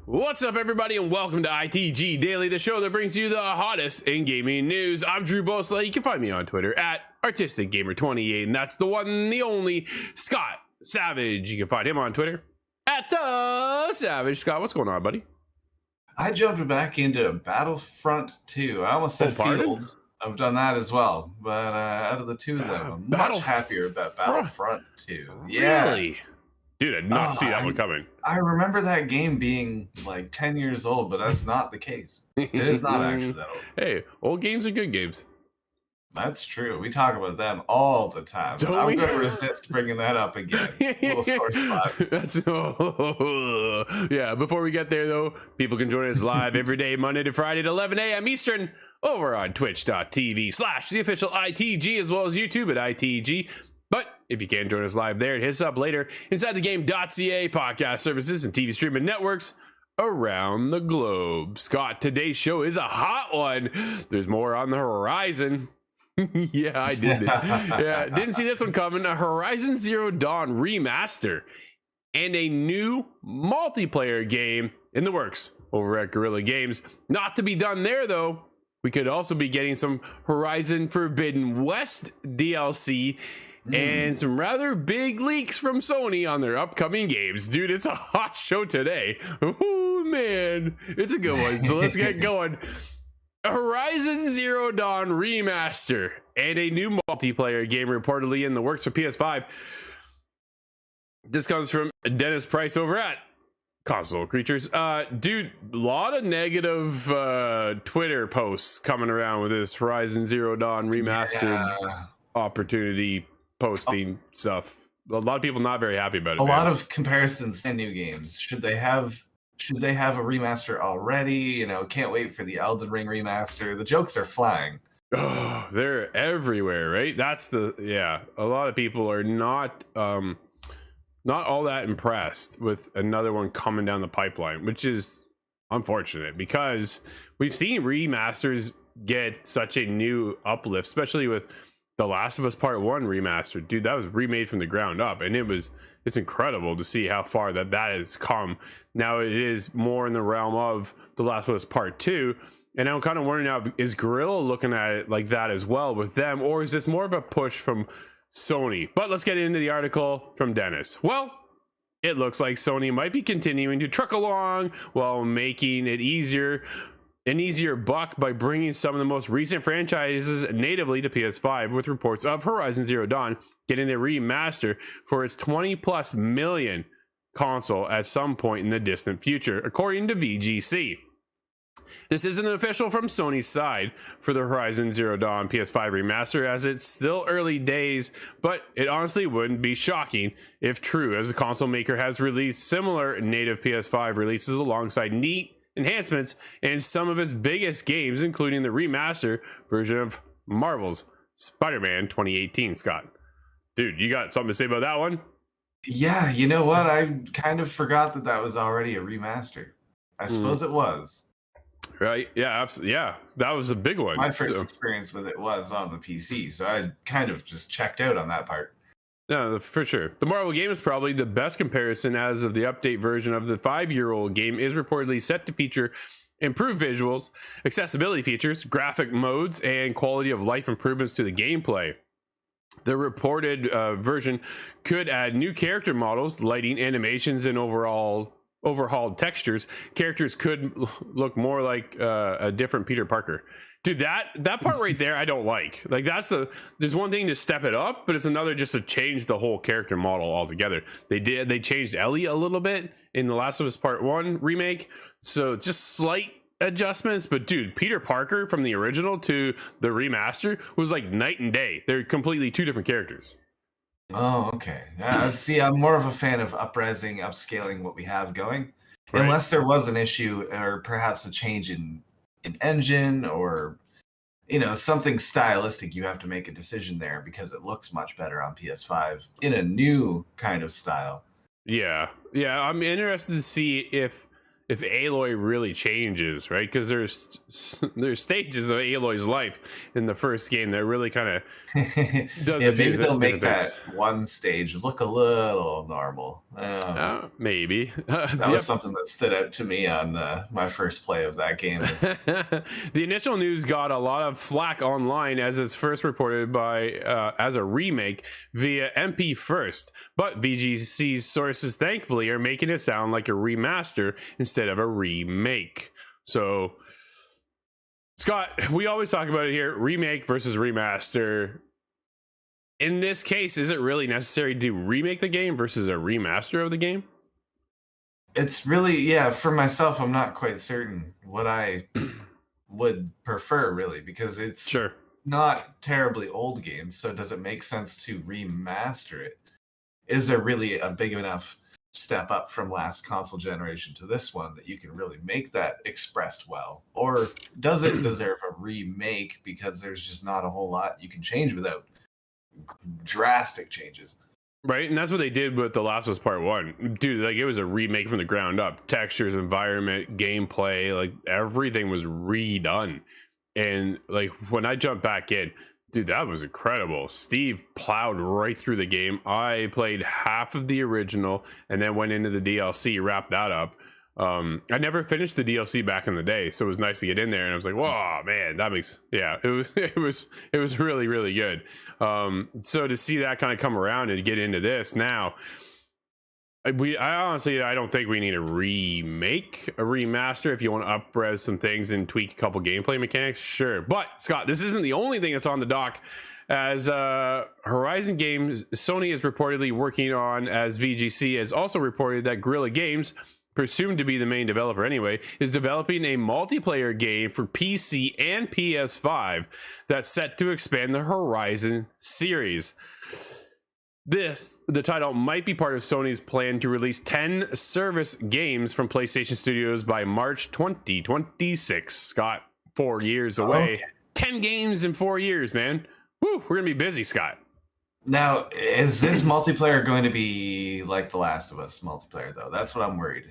What's up, everybody, and welcome to ITG Daily, the show that brings you the hottest in gaming news. I'm Drew Bosley. You can find me on Twitter at ArtisticGamer28, and that's the one, the only Scott Savage. You can find him on Twitter at Savage. Scott, what's going on, buddy? I jumped back into Battlefront 2. I almost said Field. I've done that as well, but out of the two of them, I'm much happier about Battlefront 2. Yeah. Really? Dude, I did not see that one coming. I remember that game being like 10 years old, but that's not the case. It is not actually that old. Hey, old games are good games. That's true. We talk about them all the time. I'm going to resist bringing that up again. Little sore spot. Yeah, before we get there, though, people can join us live every day, Monday to Friday at 11 a.m. Eastern, over on twitch.tv/the official ITG, as well as YouTube at ITG. But if you can't join us live there, it hits up later inside the game.ca podcast services and TV streaming networks around the globe. Scott, today's show is a hot one. There's more on the horizon. Yeah, I did. Yeah, didn't see this one coming. A Horizon Zero Dawn remaster and a new multiplayer game in the works over at Guerilla Games. Not to be done there, though. We could also be getting some Horizon Forbidden West DLC and some rather big leaks from Sony on their upcoming games. Dude, it's a hot show today. Oh, man. It's a good one. So let's get going. A Horizon Zero Dawn remaster and a new multiplayer game reportedly in the works for PS5. This comes from Dennis Price over at Console Creatures. Dude, a lot of negative Twitter posts coming around with this Horizon Zero Dawn remastered opportunity posting stuff. A lot of people not very happy about it. A lot of comparisons and new games. Should they have a remaster already? You know, can't wait for the Elden Ring remaster. The jokes are flying. Oh, they're everywhere, right? That's a lot of people are not all that impressed with another one coming down the pipeline, which is unfortunate because we've seen remasters get such a new uplift, especially with The Last of Us Part 1 remastered. Dude, that was remade from the ground up, and it's incredible to see how far that has come. Now it is more in the realm of The Last of Us Part 2, And I'm kind of wondering now, is Guerrilla looking at it like that as well with them, or is this more of a push from Sony? But let's get into the article from Dennis. Well, it looks like Sony might be continuing to truck along while making it an easier buck by bringing some of the most recent franchises natively to PS5, with reports of Horizon Zero Dawn getting a remaster for its 20 plus million console at some point in the distant future, according to VGC. This isn't official from Sony's side for the Horizon Zero Dawn PS5 remaster, as it's still early days, but it honestly wouldn't be shocking if true, as the console maker has released similar native PS5 releases alongside neat enhancements in some of its biggest games, including the remaster version of Marvel's Spider-Man 2018. Scott, dude, you got something to say about that one? Yeah, you know what? I kind of forgot that was already a remaster. I suppose it was. Right? Yeah, absolutely. Yeah, that was a big one. My first experience with it was on the PC, so I kind of just checked out on that part. No, for sure. The Marvel game is probably the best comparison, as of the update version of the 5-year-old game is reportedly set to feature improved visuals, accessibility features, graphic modes, and quality of life improvements to the gameplay. The reported version could add new character models, lighting, animations, and overhauled textures. Characters could look more like a different Peter Parker. Dude, that part right there, I don't like. Like, there's one thing to step it up, but it's another just to change the whole character model altogether. They changed Ellie a little bit in The Last of Us Part 1 remake, so just slight adjustments. But dude, Peter Parker from the original to the remaster was like night and day. They're completely two different characters. Oh, okay. See, I'm more of a fan of upscaling what we have going. Right. Unless there was an issue or perhaps a change in engine, or something stylistic, you have to make a decision there because it looks much better on PS5 in a new kind of style. Yeah, I'm interested to see if Aloy really changes, right? Because there's stages of Aloy's life in the first game that really kind of does. Yeah, maybe they'll make that one stage look a little normal. Maybe that was something that stood out to me on my first play of that game. The initial news got a lot of flack online, as it's first reported as a remake via MP First, but VGC's sources thankfully are making it sound like a remaster instead of a remake. So, Scott, we always talk about it here, remake versus remaster. In this case, is it really necessary to remake the game versus a remaster of the game? It's really, for myself, I'm not quite certain what I would prefer, really, because it's not terribly old game. So does it make sense to remaster it? Is there really a big enough step up from last console generation to this one that you can really make that expressed well? Or does it deserve a remake because there's just not a whole lot you can change without drastic changes? Right, and that's what they did with The Last of Us Part 1. Dude, like, it was a remake from the ground up. Textures, environment, gameplay, like, everything was redone. And, like, when I jumped back in, dude, that was incredible. Steve plowed right through the game. I played half of the original and then went into the DLC, wrapped that up. I never finished the DLC back in the day, so it was nice to get in there. And I was like, "Whoa, man, that makes it was really, really good." So to see that kind of come around and get into this now, I honestly don't think we need a remaster. If you want to up-res some things and tweak a couple gameplay mechanics, sure. But Scott, this isn't the only thing that's on the dock, as Horizon Games Sony is reportedly working on, as VGC has also reported that Guerilla Games, presumed to be the main developer anyway, is developing a multiplayer game for PC and PS5 that's set to expand the Horizon series. The title might be part of Sony's plan to release 10 service games from PlayStation Studios by March 2026. Scott, 4 years away. Okay. 10 games in 4 years, man. Woo, we're going to be busy, Scott. Now, is this multiplayer going to be like The Last of Us multiplayer, though? That's what I'm worried.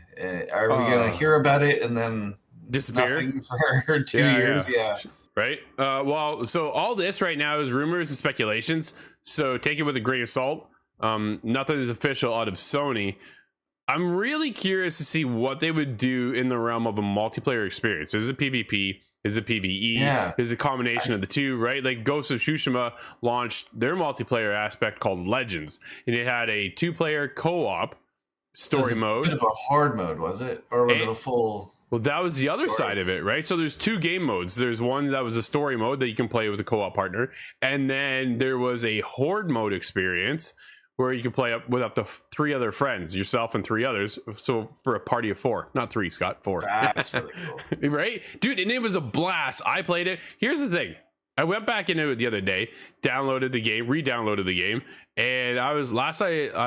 Are we going to hear about it and then disappear nothing for 2 years? Yeah. Right? Well, so all this right now is rumors and speculations, so take it with a grain of salt. Nothing is official out of Sony. I'm really curious to see what they would do in the realm of a multiplayer experience. Is it PvP? Is it PvE? Yeah. Is it a combination of the two, right? Like Ghost of Tsushima launched their multiplayer aspect called Legends, and it had a 2-player co-op story mode. Bit of a hard mode, was it? Or was it a full... Well, that was the other side of it, right? So there's 2 game modes. There's one that was a story mode that you can play with a co-op partner, and then there was a horde mode experience where you can play up to 3 other friends, yourself and 3 others. So for a party of 4, not 3, Scott, 4. That's really cool, right, dude? And it was a blast. I played it. Here's the thing: I went back into it the other day, downloaded the game, re-downloaded the game, and I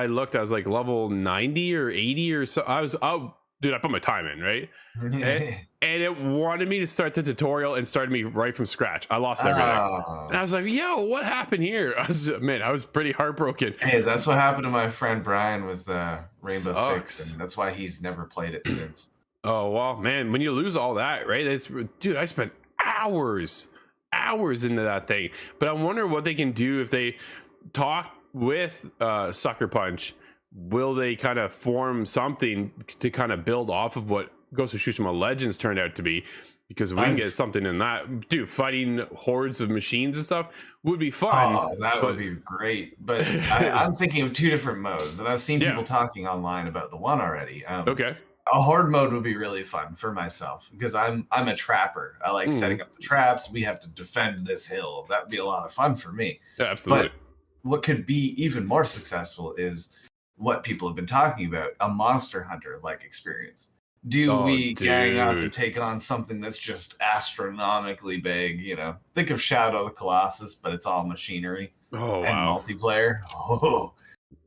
looked, I was like level 90 or 80 or so. Dude, I put my time in, right? and it wanted me to start the tutorial and started me right from scratch. I lost everything. And I was like, yo, what happened here? I was pretty heartbroken. Hey, that's what happened to my friend Brian with Rainbow Six, and that's why he's never played it since. Oh, well, man, when you lose all that, right? Dude, I spent hours into that thing. But I wonder what they can do if they talk with Sucker Punch. Will they kind of form something to kind of build off of what Ghost of Tsushima Legends turned out to be? Because if we can get something in that, dude, fighting hordes of machines and stuff would be fun. Oh, that would be great. But I'm thinking of 2 different modes, and I've seen people talking online about the one already. Okay. A horde mode would be really fun for myself because I'm a trapper. I like setting up the traps. We have to defend this hill. That would be a lot of fun for me. Yeah, absolutely. But what could be even more successful is what people have been talking about, a Monster Hunter like experience. Do we gang up and take on something that's just astronomically big? You know, think of Shadow of the Colossus, but it's all machinery and multiplayer. Oh,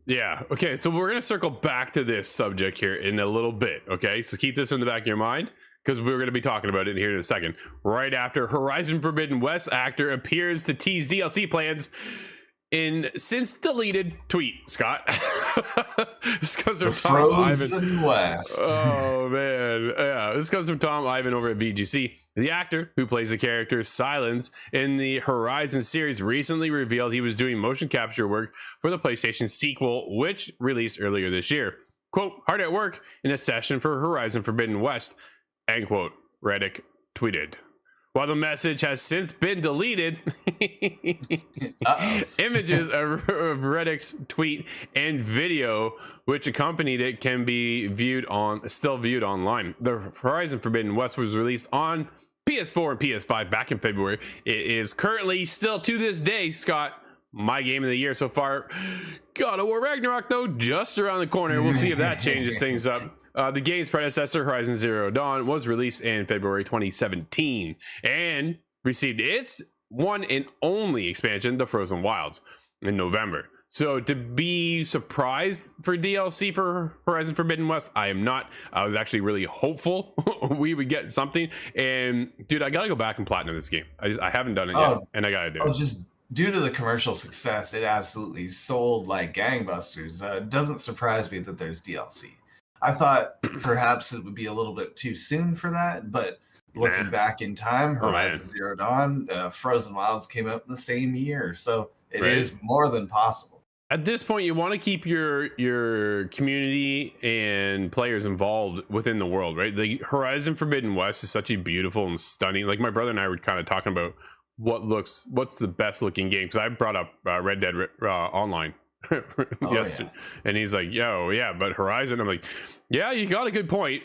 yeah. Okay, so we're gonna circle back to this subject here in a little bit. Okay, so keep this in the back of your mind because we're gonna be talking about it here in a second. Right after Horizon Forbidden West actor appears to tease DLC plans in since deleted tweet, Scott. This comes from Tom Ivan. West. Oh man, yeah. This comes from Tom Ivan over at VGC. The actor who plays the character Silence in the Horizon series recently revealed he was doing motion capture work for the PlayStation sequel, which released earlier this year. Quote, hard at work in a session for Horizon Forbidden West, end quote, Reddick tweeted. While the message has since been deleted, images of Reddick's tweet and video which accompanied it can be still viewed online. The Horizon Forbidden West was released on PS4 and PS5 back in February. It is currently still to this day, Scott, my game of the year so far. God of War Ragnarok, though, just around the corner. We'll see if that changes things up. The game's predecessor, Horizon Zero Dawn, was released in February 2017 and received its one and only expansion, The Frozen Wilds, in November. So to be surprised for DLC for Horizon Forbidden West, I am not. I was actually really hopeful we would get something. And dude, I gotta go back and platinum this game. I haven't done it yet, and I gotta do it. Just due to the commercial success, it absolutely sold like gangbusters. It doesn't surprise me that there's DLC. I thought perhaps it would be a little bit too soon for that, but looking back in time, Horizon Zero Dawn, Frozen Wilds came out in the same year, so it is more than possible. At this point, you want to keep your community and players involved within the world, right? The Horizon Forbidden West is such a beautiful and stunning. Like my brother and I were kind of talking about what's the best looking game, because I brought up Red Dead Online yesterday, and he's like, yo, yeah, but Horizon, I'm like, yeah, you got a good point.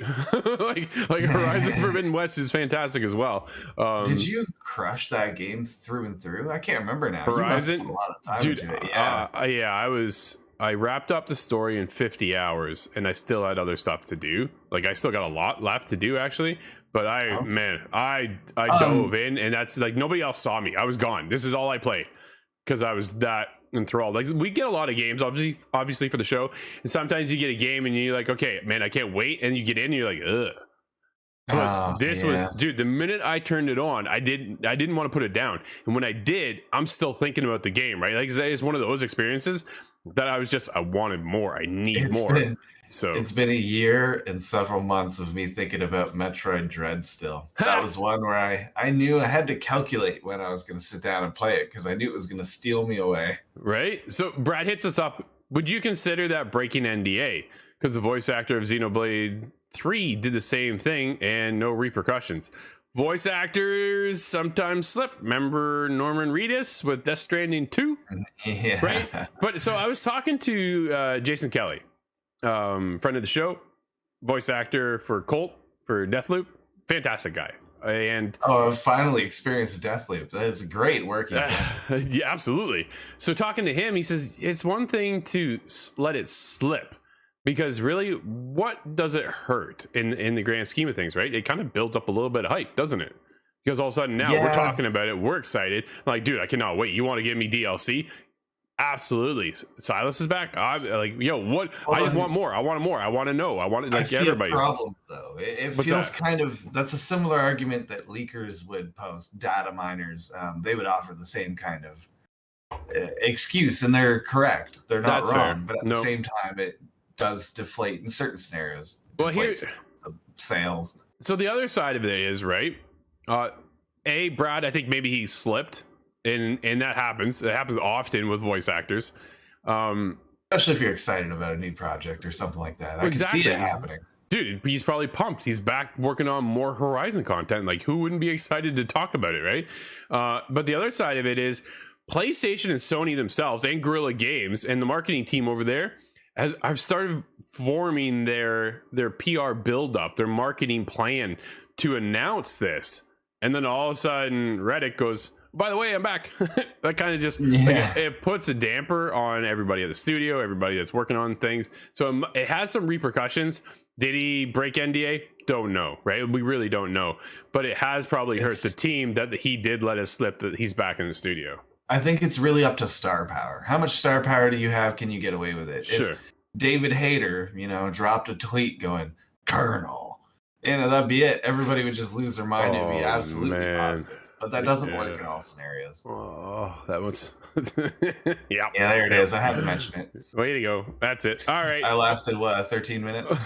like Horizon Forbidden West is fantastic as well. Did you crush that game through and through? I can't remember now. Horizon, a lot of time dude, into it. I wrapped up the story in 50 hours and I still had other stuff to do. Like I still got a lot left to do actually, but I dove in, and that's like nobody else saw me. I was gone. This is all I played because I was that enthralled. Like we get a lot of games obviously for the show, and sometimes you get a game and you're like, okay man, I can't wait, and you get in and you're like, ugh. This was, dude, the minute I turned it on, I didn't want to put it down, and when I did, I'm still thinking about the game, right? Like it's one of those experiences that I wanted more. I need more. So it's been a year and several months of me thinking about Metroid Dread still. That was one where I knew I had to calculate when I was going to sit down and play it, because I knew it was going to steal me away. Right? So Brad hits us up. Would you consider that breaking NDA? because the voice actor of Xenoblade 3 did the same thing and no repercussions. Voice actors sometimes slip. Remember Norman Reedus with Death Stranding 2? Yeah. Right? But so I was talking to Jason Kelly, friend of the show, voice actor for Colt, for Deathloop. Fantastic guy. And I've finally experienced Deathloop. That is great working. Yeah, absolutely. So talking to him, he says it's one thing to let it slip, because really, what does it hurt in the grand scheme of things, right? It kind of builds up a little bit of hype, doesn't it? Because all of a sudden now we're talking about it, we're excited. Like, dude, I cannot wait. You want to give me DLC? Absolutely. Silas is back. I'm like, yo, what? I just want more. I want more. I want to know. I want it like everybody's. Problem though. It feels kind of, that's a similar argument that leakers would post. Data miners, they would offer the same kind of excuse, and they're correct. They're not wrong, fair. But at the same time, it does deflate in certain scenarios. Well, here, sales. So the other side of it is right. Brad, I think maybe he slipped. And that happens. It happens often with voice actors, especially if you're excited about a new project or something like that. I can see it happening. Dude, he's probably pumped. He's back working on more Horizon content. Like, who wouldn't be excited to talk about it, right? But the other side of it is PlayStation and Sony themselves, and Guerilla Games and the marketing team over there have started forming their PR buildup, their marketing plan to announce this, and then all of a sudden Reddit goes, by the way, I'm back. That kind of just like, it puts a damper on everybody at the studio, everybody that's working on things. So it has some repercussions. Did he break NDA? Don't know, right? We really don't know. But it has probably hurt the team that he did let us slip that he's back in the studio. I think it's really up to star power. How much star power do you have? Can you get away with it? Sure. If David Hayter, dropped a tweet going, Colonel, that'd be it. Everybody would just lose their mind. It'd be absolutely positive. But that doesn't work in all scenarios. Oh, that was... Yeah, there it is. I had to mention it. Way to go. That's it. All right. I lasted, 13 minutes?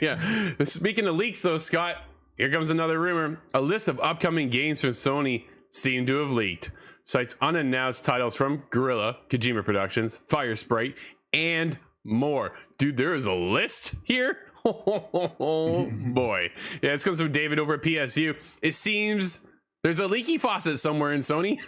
Yeah. Speaking of leaks, though, Scott, here comes another rumor. A list of upcoming games from Sony seem to have leaked. Cites unannounced titles from Guerrilla, Kojima Productions, Fire Sprite, and more. Dude, there is a list here? Oh, boy. Yeah, it's comes from David over at PSU. It seems... there's a leaky faucet somewhere in Sony.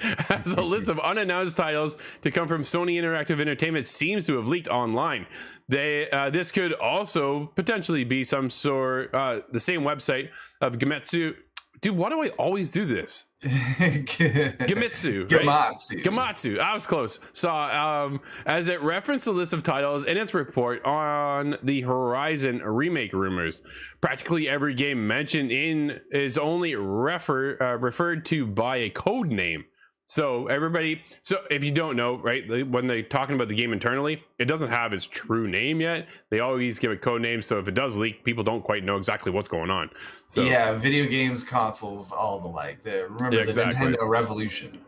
Has a list of unannounced titles to come from Sony Interactive Entertainment seems to have leaked online. This could also potentially be some sort, the same website of Gametsu. Dude, why do I always do this? Gamitsu, right? Gamatsu. I was close. So, as it referenced the list of titles in its report on the Horizon remake rumors, practically every game mentioned in is only referred to by a code name. So if you don't know, right, when they're talking about the game internally, it doesn't have its true name yet. They always give a code name, so if it does leak, people don't quite know exactly what's going on. So yeah, video games, consoles, all the like. Remember the Nintendo Revolution.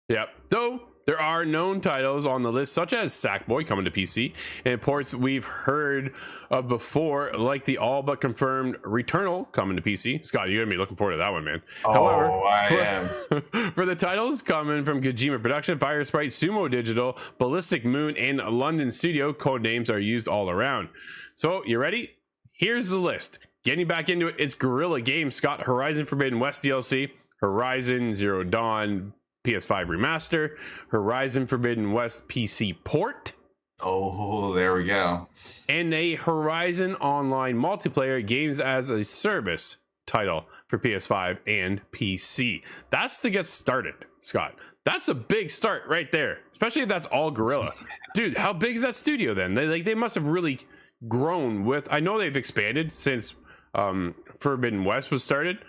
Yep. Though there are known titles on the list, such as Sackboy coming to PC, and ports we've heard of before, like the all but confirmed Returnal coming to PC. Scott, you're gonna be looking forward to that one, man. However, I am. For the titles coming from Kojima Production, Fire Sprite, Sumo Digital, Ballistic Moon, and London Studio, code names are used all around. So, you ready? Here's the list. Getting back into it, it's Guerrilla Games, Scott, Horizon Forbidden West DLC, Horizon Zero Dawn PS5 remaster, Horizon Forbidden West PC port. Oh, there we go. And a Horizon Online multiplayer games as a service title for PS5 and PC. That's to get started, Scott. That's a big start right there, especially if that's all Guerrilla. Dude, how big is that studio then? They must have really grown with... I know they've expanded since Forbidden West was started,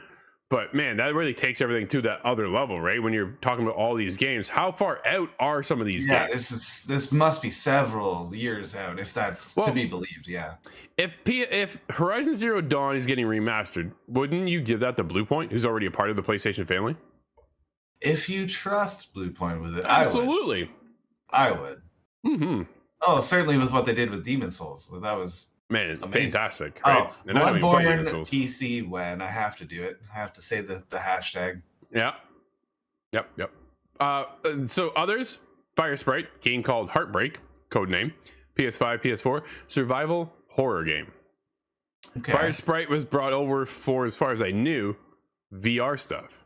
but man, that really takes everything to that other level, right? When you're talking about all these games, how far out are some of these games? This must be several years out, if that's to be believed. Yeah. If Horizon Zero Dawn is getting remastered, wouldn't you give that to Bluepoint, who's already a part of the PlayStation family? If you trust Bluepoint with it, absolutely, I would. Mm-hmm. Oh, certainly with what they did with Demon Souls. That was. Man, amazing. Fantastic. Right? Oh, Bloodborne PC when I have to do it. I have to say the hashtag. Yeah. Yep. So others, Fire Sprite, game called Heartbreak, codename. PS5, PS4 survival horror game. Okay. Fire Sprite was brought over for, as far as I knew, VR stuff.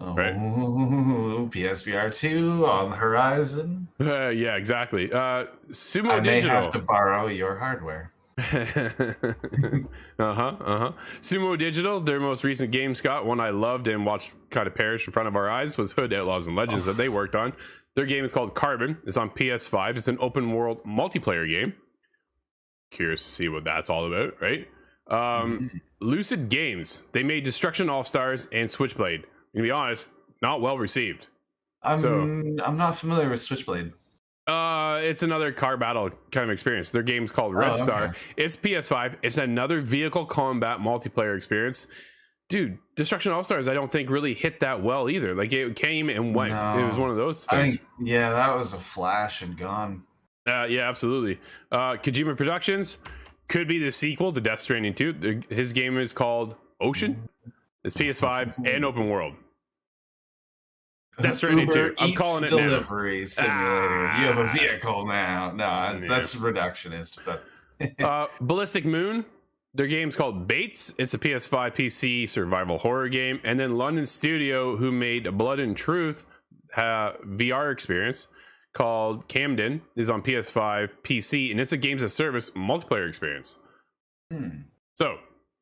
Oh, right? PSVR 2 on the horizon. Yeah, exactly. Sumo I may Digital. have to borrow your hardware. Sumo Digital, their most recent game, Scott, one I loved and watched kind of perish in front of our eyes, was Hood Outlaws and Legends that they worked on. Their game is called Carbon. It's on PS5. It's an open world multiplayer game. Curious to see what that's all about, right? Lucid Games, they made Destruction All Stars and Switchblade. To be honest, not well received. I'm not familiar with Switchblade. It's another car battle kind of experience. Their game's called Red Star. It's PS5. It's another vehicle combat multiplayer experience. Dude, Destruction All Stars, I don't think really hit that well either. Like, it came and went. No. It was one of those things. That was a flash and gone. Yeah, absolutely. Kojima Productions could be the sequel to Death Stranding 2. His game is called Ocean. It's PS5 and open world. Death Stranding 2. I'm calling it delivery simulator. You have a vehicle now. No, that's reductionist. But Ballistic Moon. Their game's called Bates. It's a PS5 PC survival horror game. And then London Studio, who made Blood and Truth VR experience called Camden, is on PS5 PC, and it's a games as service multiplayer experience. So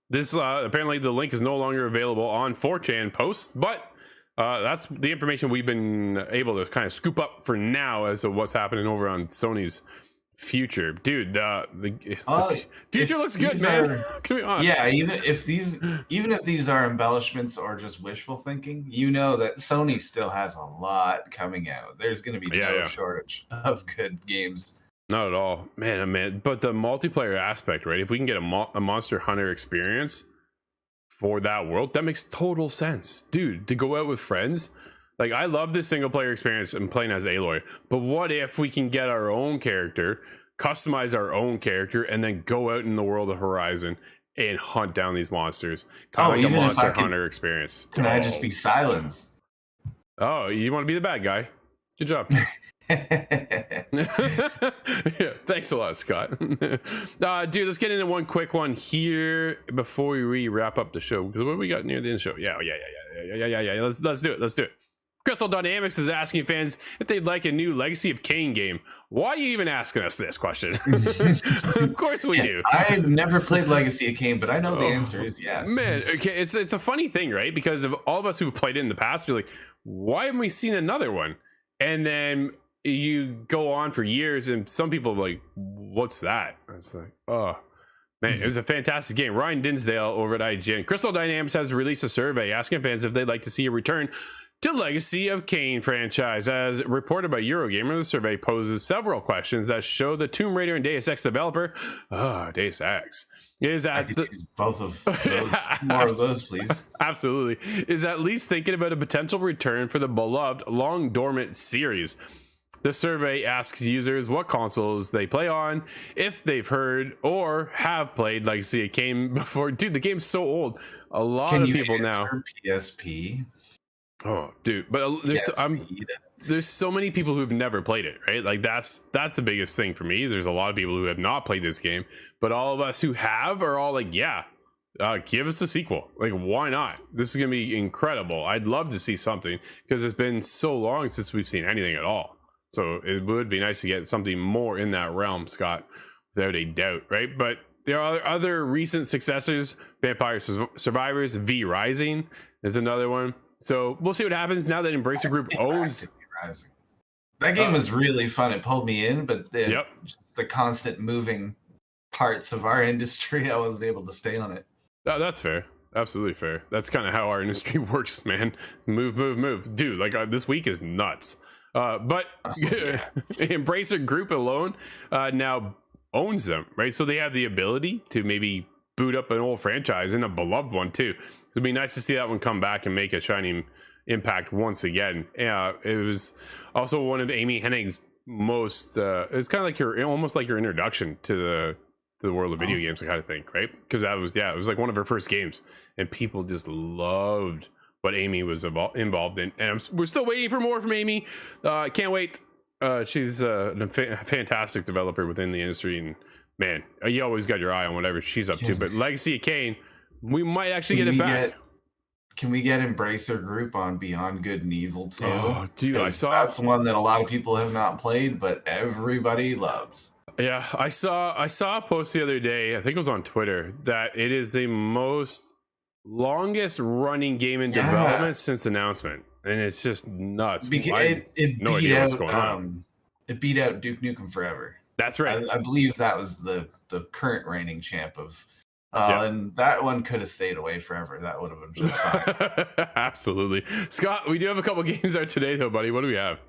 this apparently the link is no longer available on 4chan posts, but that's the information we've been able to kind of scoop up for now as to what's happening over on Sony's future. Dude, the future looks good, man. Can be honest. Yeah, even if these are embellishments or just wishful thinking, you know that Sony still has a lot coming out. There's going to be no shortage of good games. Not at all, man. But the multiplayer aspect, right? If we can get a Monster Hunter experience for that world, that makes total sense, dude. To go out with friends. Like, I love this single player experience and playing as Aloy, but what if we can get our own character, customize our own character, and then go out in the world of Horizon and hunt down these monsters? Kind of like a Monster Hunter experience. Can I just be Silence? Oh, you want to be the bad guy? Good job. Yeah, thanks a lot, Scott. Dude, let's get into one quick one here before we wrap up the show, because what we got near the end of the show? Yeah. Let's do it. Crystal Dynamics is asking fans if they'd like a new Legacy of Kain game. Why are you even asking us this question? Of course we do. I've never played Legacy of Kain, but I know the answer is yes. Man, okay, it's a funny thing, right? Because of all of us who've played it in the past, you're like, why haven't we seen another one? And then you go on for years, and some people are like, what's that? It's like, oh. Man, it was a fantastic game. Ryan Dinsdale over at IGN. Crystal Dynamics has released a survey asking fans if they'd like to see a return to Legacy of Kain franchise. As reported by Eurogamer, the survey poses several questions that show the Tomb Raider and Deus Ex developer, Deus Ex, is at both of those. More of those, please. Absolutely. Is at least thinking about a potential return for the beloved, long dormant series. The survey asks users what consoles they play on, if they've heard or have played Legacy of Kain before. Dude, the game's so old. A lot of people now. PSP. Oh, dude, but there's so many people who've never played it, right? Like that's the biggest thing for me. There's a lot of people who have not played this game, but all of us who have are all like, give us a sequel. Like, why not? This is gonna be incredible. I'd love to see something, because it's been so long since we've seen anything at all. So it would be nice to get something more in that realm, Scott, without a doubt, right? But there are other recent successors. Vampire Survivors V Rising is another one. So we'll see what happens now that Embracer Group owns. That game was really fun. It pulled me in, but just the constant moving parts of our industry, I wasn't able to stay on it. That's fair. Absolutely fair. That's kind of how our industry works, man. Move. Dude, like this week is nuts. But Embracer Group alone now owns them, right? So they have the ability to maybe boot up an old franchise, and a beloved one too. It'd be nice to see that one come back and make a shining impact once again. It was also one of Amy Hennig's most. It's kind of like almost like your introduction to the world of video games, kind of thing, right? Because that was it was like one of her first games, and people just loved what Amy was involved in. And we're still waiting for more from Amy. Can't wait. She's a fantastic developer within the industry, and man, you always got your eye on whatever she's up to. But Legacy of Kain, we might actually get it back. Can we get Embracer Group on Beyond Good and Evil too? Oh, dude, I saw that's one that a lot of people have not played, but everybody loves. Yeah, I saw a post the other day, I think it was on Twitter, that it is the longest running game in development since announcement, and it's just nuts. No idea what's going on. It beat out Duke Nukem Forever. That's right. I believe that was the current reigning champ of. And that one could have stayed away forever. That would have been just fine. Absolutely. Scott, we do have a couple games out today, though, buddy. What do we have?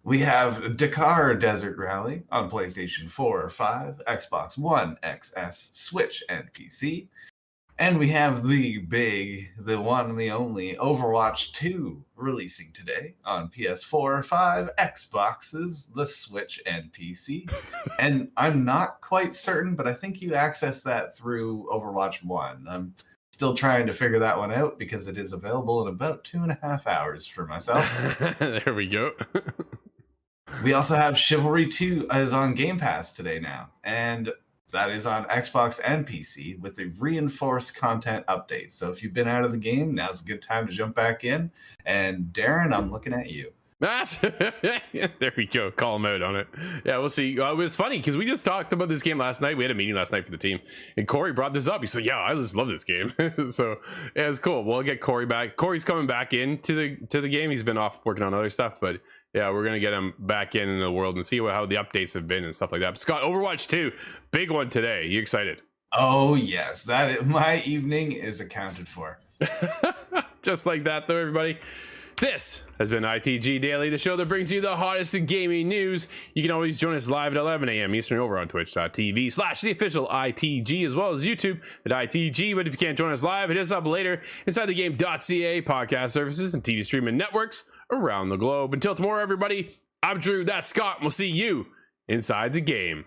We have Dakar Desert Rally on PlayStation 4 or 5, Xbox One, XS, Switch, and PC. And we have the one and the only Overwatch 2 releasing today on PS4, 5, Xboxes, the Switch, and PC. And I'm not quite certain, but I think you access that through Overwatch 1. I'm still trying to figure that one out because it is available in about 2.5 hours for myself. There we go. We also have Chivalry 2 is on Game Pass today now. And that is on Xbox and PC with a reinforced content update. So if you've been out of the game, now's a good time to jump back in. And Darren, I'm looking at you. There we go. Call him out on it. Yeah, we'll see. It was funny because we just talked about this game last night. We had a meeting last night for the team, and Corey brought this up. He said, "Yeah, I just love this game." So yeah, it's cool. We'll get Corey back. Corey's coming back into the game. He's been off working on other stuff, but yeah, we're gonna get him back in the world and see how the updates have been and stuff like that. But Scott, Overwatch 2, big one today. You excited? Oh yes, my evening is accounted for. Just like that, though, everybody. This has been ITG Daily, the show that brings you the hottest in gaming news. You can always join us live at 11 a.m. Eastern over on twitch.tv/the official ITG, as well as YouTube at ITG. But if you can't join us live, it is up later inside the game.ca podcast services and TV streaming networks around the globe. Until tomorrow, everybody, I'm Drew, that's Scott, and we'll see you inside the game.